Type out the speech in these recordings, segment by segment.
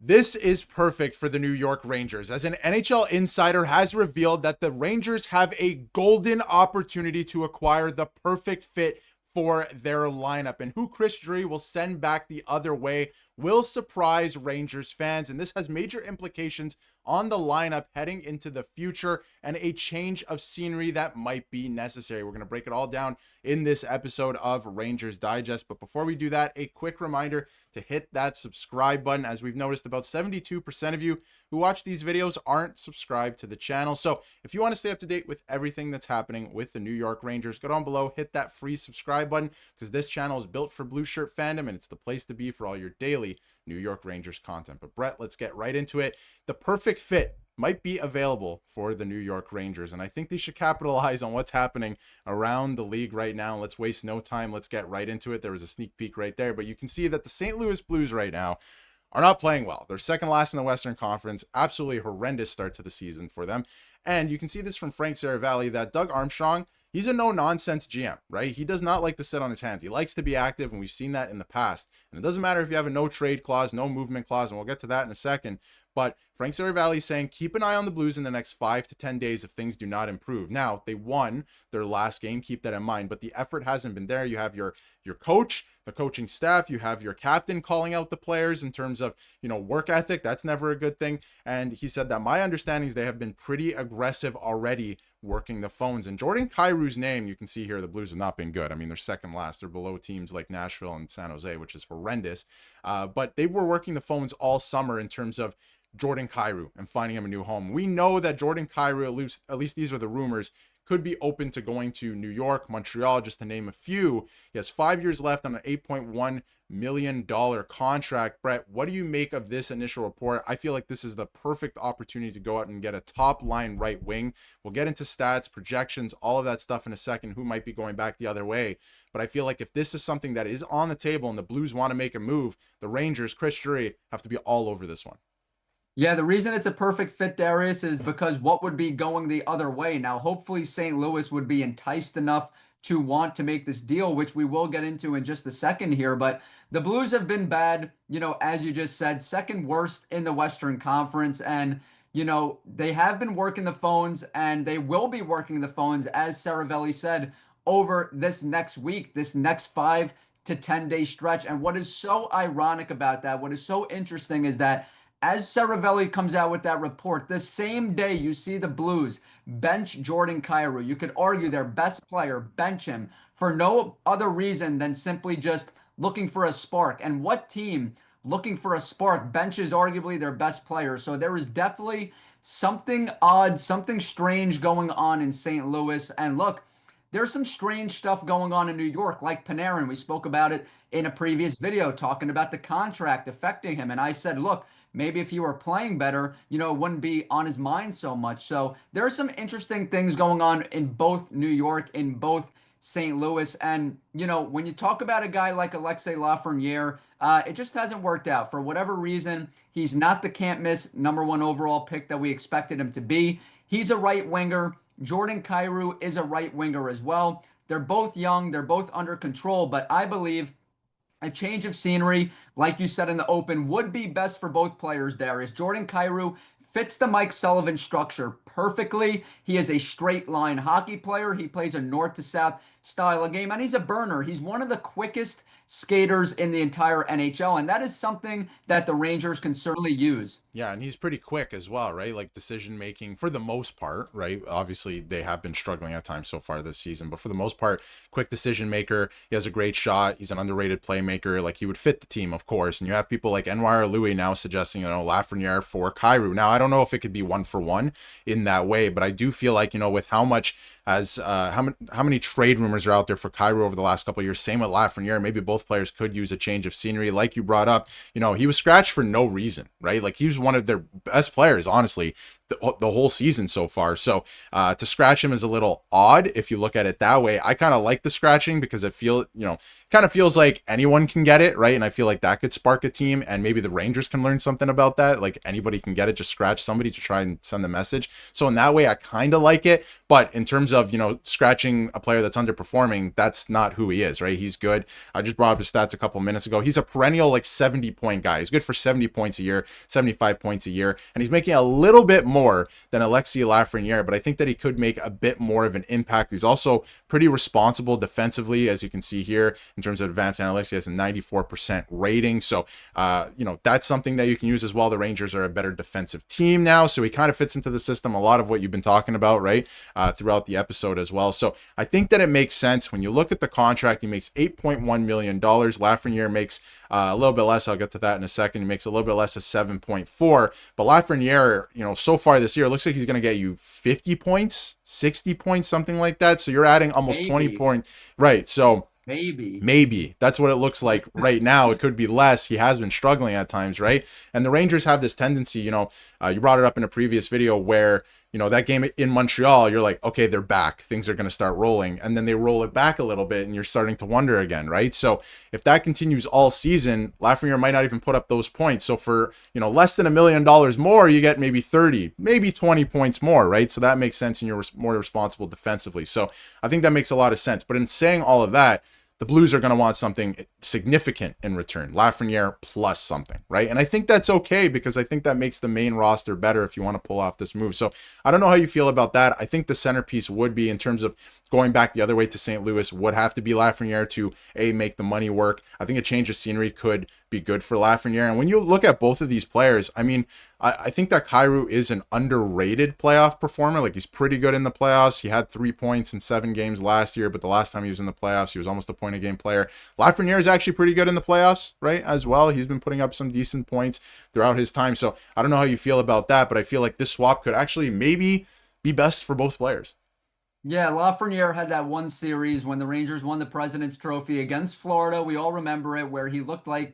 This is perfect for the New York Rangers, as an NHL insider has revealed that the Rangers have a golden opportunity to acquire the perfect fit for their lineup, and who Chris Drury will send back the other way will surprise Rangers fans, and this has major implications on the lineup heading into the future and a change of scenery that might be necessary. We're going to break it all down in this episode of Rangers Digest, but before we do that, a quick reminder to hit that subscribe button, as we've noticed about 72% of you who watch these videos aren't subscribed to the channel. So if you want to stay up to date with everything that's happening with the New York Rangers, go down below, hit that free subscribe button, because this channel is built for blue shirt fandom and it's the place to be for all your daily New York Rangers content. But Bret, let's get right into it. The perfect fit might be available for the New York Rangers, and I think they should capitalize on what's happening around the league right now. Let's waste no time. Let's get right into it. There was a sneak peek right there, but you can see that the St. Louis Blues right now are not playing well. They're second last in the Western Conference. Absolutely horrendous start to the season for them. And you can see this from Frank Seravalli, that Doug Armstrong, he's a no-nonsense GM, right? He does not like to sit on his hands. He likes to be active, and we've seen that in the past. And it doesn't matter if you have a no-trade clause, no movement clause, and we'll get to that in a second. But Frank Seravalli is saying, keep an eye on the Blues in the next 5 to 10 days if things do not improve. Now, they won their last game, keep that in mind, but the effort hasn't been there. You have your coach, the coaching staff, you have your captain calling out the players in terms of, work ethic. That's never a good thing. And he said that my understanding is they have been pretty aggressive already working the phones. And Jordan Kyrou's name, you can see here, the Blues have not been good. I mean, they're second last. They're below teams like Nashville and San Jose, which is horrendous. But they were working the phones all summer in terms of Jordan Kyrou and finding him a new home. We know that Jordan Kyrou, at least these are the rumors, could be open to going to New York, Montreal, just to name a few. He has 5 years left on an $8.1 million contract. Bret, what do you make of this initial report? I feel like this is the perfect opportunity to go out and get a top line right wing. We'll get into stats, projections, all of that stuff in a second, who might be going back the other way. But I feel like if this is something that is on the table and the Blues want to make a move, the Rangers, Chris Drury, have to be all over this one. Yeah, the reason it's a perfect fit, Darius, is because what would be going the other way? Now, hopefully St. Louis would be enticed enough to want to make this deal, which we will get into in just a second here. But the Blues have been bad, as you just said, second worst in the Western Conference. And, they have been working the phones, and they will be working the phones, as Seravalli said, over this next week, this next 5 to 10 day stretch. And what is so ironic about that, what is so interesting, is that as Seravalli comes out with that report, the same day you see the Blues bench Jordan Kyrou, you could argue their best player, bench him for no other reason than simply just looking for a spark. And what team looking for a spark benches arguably their best player? So there is definitely something odd, something strange going on in St. Louis. And look, there's some strange stuff going on in New York, like Panarin. We spoke about it in a previous video, talking about the contract affecting him. And I said, look, maybe if he were playing better, it wouldn't be on his mind so much. So there are some interesting things going on in both New York, in both St. Louis. And, when you talk about a guy like Alexei Lafrenière, it just hasn't worked out. For whatever reason, he's not the can't-miss #1 overall pick that we expected him to be. He's a right winger. Jordan Kyrou is a right winger as well. They're both young. They're both under control. But I believe a change of scenery, like you said in the open, would be best for both players, Darius. Jordan Kyrou fits the Mike Sullivan structure perfectly. He is a straight line hockey player. He plays a north to south style of game, and he's a burner. He's one of the quickest skaters in the entire NHL, and that is something that the Rangers can certainly use. Yeah, and he's pretty quick as well, right? Like decision making for the most part, right? Obviously, they have been struggling at times so far this season, but for the most part, quick decision maker. He has a great shot. He's an underrated playmaker. Like, he would fit the team, of course. And you have people like Enwire Louis now suggesting, Lafrenière for Kyrou. Now, I don't know if it could be 1-for-1 in that way, but I do feel like, with how much as how many trade rumors are out there for Kyrou over the last couple of years. Same with Lafrenière. Maybe both players could use a change of scenery. Like you brought up, he was scratched for no reason, right? Like, he was one of their best players, honestly, the whole season so far. So to scratch him is a little odd if you look at it that way. I kind of like the scratching because it kind of feels like anyone can get it, right? And I feel like that could spark a team, and maybe the Rangers can learn something about that. Like anybody can get it, just scratch somebody to try and send the message. So in that way, I kind of like it. But in terms of, scratching a player that's underperforming, that's not who he is, right? He's good. I just brought up his stats a couple minutes ago. He's a perennial 70-point guy. He's good for 70 points a year, 75 points a year, and he's making a little bit more than Alexis Lafrenière, but I think that he could make a bit more of an impact. He's also pretty responsible defensively, as you can see here in terms of advanced analytics. He has a 94% rating. So, that's something that you can use as well. The Rangers are a better defensive team now, so he kind of fits into the system, a lot of what you've been talking about, right, throughout the episode as well. So I think that it makes sense. When you look at the contract, he makes $8.1 million. Lafrenière makes a little bit less. I'll get to that in a second. He makes a little bit less of 7.4. But Lafrenière, so far this year, it looks like he's going to get you 50 points, 60 points, something like that. So you're adding almost 20 points. Right. So maybe that's what it looks like right now. It could be less. He has been struggling at times, right? And the Rangers have this tendency, you brought it up in a previous video where, that game in Montreal, you're like, okay, they're back. Things are going to start rolling. And then they roll it back a little bit and you're starting to wonder again, right? So if that continues all season, Lafrenière might not even put up those points. So for, less than $1 million more, you get maybe 30, maybe 20 points more, right? So that makes sense and you're more responsible defensively. So I think that makes a lot of sense. But in saying all of that, the Blues are going to want something significant in return. Lafrenière plus something, right? And I think that's okay because I think that makes the main roster better if you want to pull off this move. So I don't know how you feel about that. I think the centerpiece would be, in terms of going back the other way to St. Louis, would have to be Lafrenière to make the money work. I think a change of scenery could be good for Lafrenière. And when you look at both of these players, I think that Kyrou is an underrated playoff performer. Like, he's pretty good in the playoffs. He had 3 points in 7 games last year, but the last time he was in the playoffs, he was almost a point a game player. Lafrenière is actually pretty good in the playoffs, right, as well. He's been putting up some decent points throughout his time. So I don't know how you feel about that, but I feel like this swap could actually maybe be best for both players. Yeah, Lafrenière had that one series when the Rangers won the President's Trophy against Florida. We all remember it, where he looked like,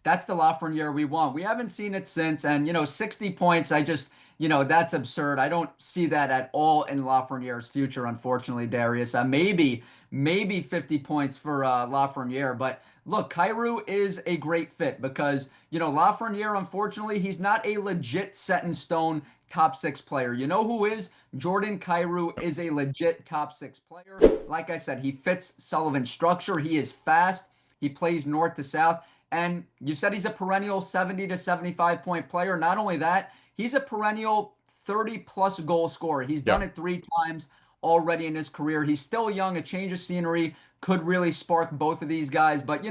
that's the Lafrenière we want. We haven't seen it since. And, 60 points, that's absurd. I don't see that at all in Lafreniere's future, unfortunately, Darius. Maybe 50 points for Lafrenière. But look, Kyrou is a great fit because, Lafrenière, unfortunately, he's not a legit set in stone top 6 player. You know who is? Jordan Kyrou is a legit top 6 player. Like I said, he fits Sullivan's structure. He is fast. He plays north to south. And you said he's a perennial 70 to 75 point player. Not only that, he's a perennial 30 plus goal scorer. He's done it 3 times already in his career. He's still young. A change of scenery could really spark both of these guys. But,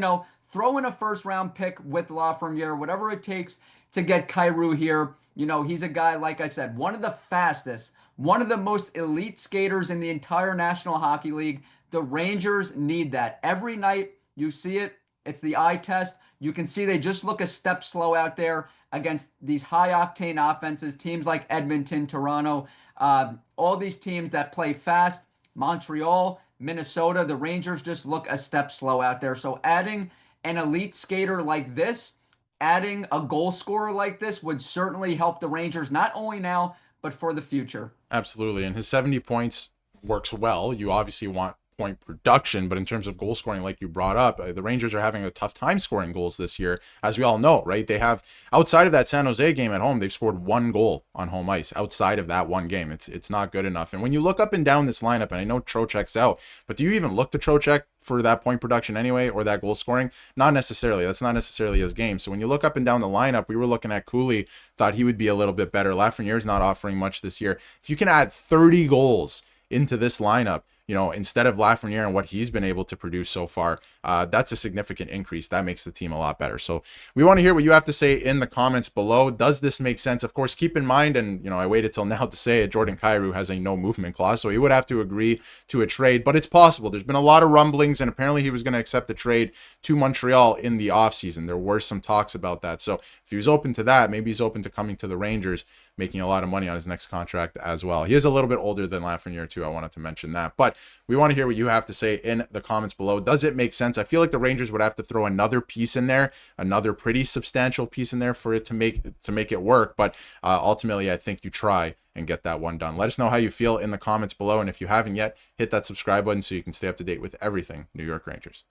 throw in a first round pick with Lafrenière, whatever it takes to get Kyrou here. He's a guy, like I said, one of the fastest, one of the most elite skaters in the entire National Hockey League. The Rangers need that. Every night you see it. It's the eye test. You can see they just look a step slow out there against these high-octane offenses, teams like Edmonton, Toronto, all these teams that play fast, Montreal, Minnesota. The Rangers just look a step slow out there. So adding an elite skater like this, adding a goal scorer like this would certainly help the Rangers, not only now, but for the future. Absolutely. And his 70 points works well. You obviously want point production, but in terms of goal scoring, like you brought up, the Rangers are having a tough time scoring goals this year, as we all know, right? They have, outside of that San Jose game at home, they've scored 1 goal on home ice. Outside of that one game, it's not good enough. And when you look up and down this lineup, and I know Trocheck's out, but do you even look to Trocheck for that point production anyway, or that goal scoring? Not necessarily. That's not necessarily his game. So when you look up and down the lineup, we were looking at Cooley, thought he would be a little bit better. Lafreniere's not offering much this year. If you can add 30 goals into this lineup, instead of Lafrenière and what he's been able to produce so far, that's a significant increase. That makes the team a lot better. So we want to hear what you have to say in the comments below. Does this make sense? Of course, keep in mind, and I waited till now to say it, Jordan Kyrou has a no movement clause, so he would have to agree to a trade, but it's possible. There's been a lot of rumblings, and apparently he was going to accept the trade to Montreal in the offseason. There were some talks about that. So if he was open to that, maybe he's open to coming to the Rangers, making a lot of money on his next contract as well. He is a little bit older than Lafrenière too. I wanted to mention that. But But we want to hear what you have to say in the comments below. Does it make sense? I feel like the Rangers would have to throw another piece in there, another pretty substantial piece in there for it to make it work. But ultimately, I think you try and get that one done. Let us know how you feel in the comments below. And if you haven't yet, hit that subscribe button so you can stay up to date with everything New York Rangers.